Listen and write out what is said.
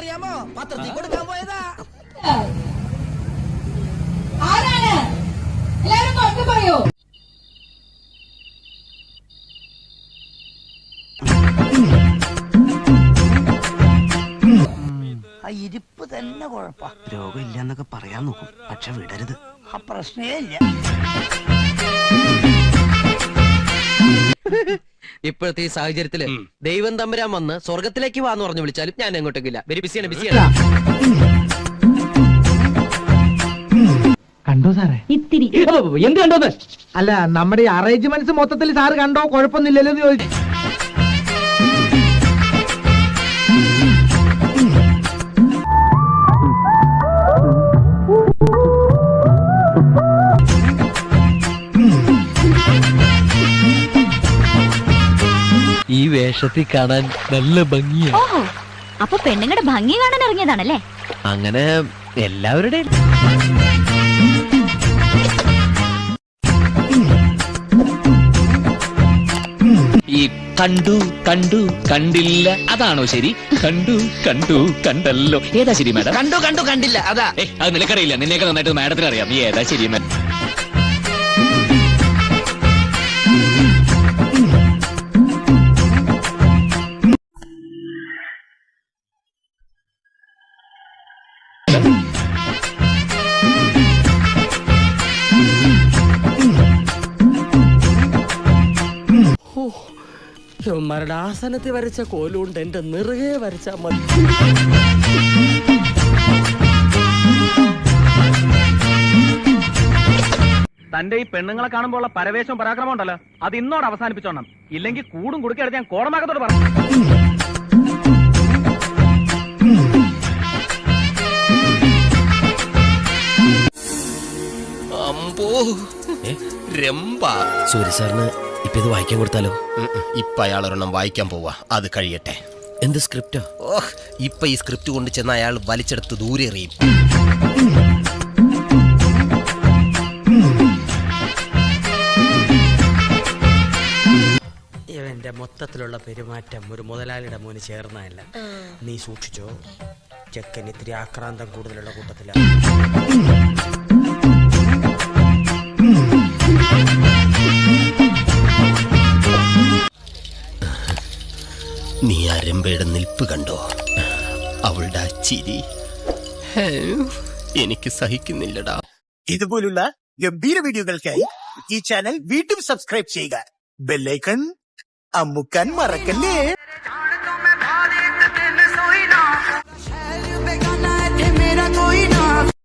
അറിയാമോ? പത്രത്തിൽ കൊടുക്കാൻ പോയതാ. ആരാണ്? എല്ലാവരും കണ്ടു പറയൂ. ആ ഇരിപ്പ് തന്നെ കുഴപ്പാ. രോഗമില്ലെന്നൊക്കെ പറയാൻ നോക്കും, പക്ഷെ വിടരുത്. ആ പ്രശ്നേ ഇല്ല. ഇപ്പോഴത്തെ ഈ സാഹചര്യത്തില് ദൈവം തമ്പുരാൻ വന്ന് സ്വർഗത്തിലേക്ക് വാന്ന് പറഞ്ഞു വിളിച്ചാലും ഞാൻ എങ്ങോട്ടേക്കില്ല. വെരി ബിസിയാണ്. കണ്ടോ സാറേ? ഇത്തിരി എന്ത് കണ്ടോന്ന്? അല്ല, നമ്മുടെ ഈ അറേഞ്ച്മെന്റ്സ് മൊത്തത്തിൽ സാറ് കണ്ടോ? കുഴപ്പമൊന്നുമില്ലല്ലോ എന്ന് ചോദിച്ചു. ഈ വേഷത്തിൽ കാണാൻ നല്ല ഭംഗിയാണ്. ഓഹോ, അപ്പൊ പെണ്ണുങ്ങളുടെ ഭംഗി കാണാൻ ഇറങ്ങിയതാണല്ലേ? അങ്ങനെ എല്ലാവരുടെയും ഈ കണ്ടു കണ്ടു കണ്ടില്ല അതാണോ ശരി? കണ്ടു കണ്ടു കണ്ടല്ലോ ഏതാ ശരി മാഡം? കണ്ടു കണ്ടു കണ്ടില്ല അതാ. അത് നിനക്കറിയില്ല, നിന്നെയൊക്കെ നന്നായിട്ട് മാഡത്തിന് അറിയാം. നീ ഏതാ ശരി മാഡം? മരണാസനത്തിൽ വരച്ച കോലുകൊണ്ട് എന്റെ നിറകെ വരച്ച മതി. തന്റെ ഈ പെണ്ണുങ്ങളെ കാണുമ്പോൾ ഉള്ള പരവേശവും പരാക്രമം ഉണ്ടല്ലോ, അത് ഇന്നോട് അവസാനിപ്പിച്ചോണം. ഇല്ലെങ്കിൽ കൂടും കുടുക്കെടുത്ത് ഞാൻ കോടമാകത്തോട് പറഞ്ഞു. സൂര്യ സാറിന് ഇപ്പൊ ഇത് വായിക്കാൻ കൊടുത്താലോ? ഇപ്പൊ അയാൾ ഒരെണ്ണം വായിക്കാൻ പോവാ, അത് കഴിയട്ടെ. എന്ത് സ്ക്രിപ്റ്റോ? ഓഹ്, ഇപ്പൊ ഈ സ്ക്രിപ്റ്റ് കൊണ്ട് ചെന്ന അയാൾ വലിച്ചെടുത്ത് ദൂരെ എറിയും. ഇവന്റെ മൊത്തത്തിലുള്ള പെരുമാറ്റം ഒരു മുതലാളിയുടെ മോന് ചേർന്നതല്ല. നീ സൂക്ഷിച്ചോ, ചെക്കൻ ഇത്തിരി ആക്രാന്തം കൂടുതലുള്ള കൂട്ടത്തില. നീ ആ രംഭയുടെ നിൽപ്പ് കണ്ടോ? അവളുടെ ആ ചിരി എനിക്ക് സഹിക്കുന്നില്ലടാ. ഇതുപോലുള്ള ഗംഭീര വീഡിയോകൾക്കായി ഈ ചാനൽ വീണ്ടും സബ്സ്ക്രൈബ് ചെയ്യുക. ബെല്ലൈക്കൺ അമുക്കാൻ മറക്കല്ലേ.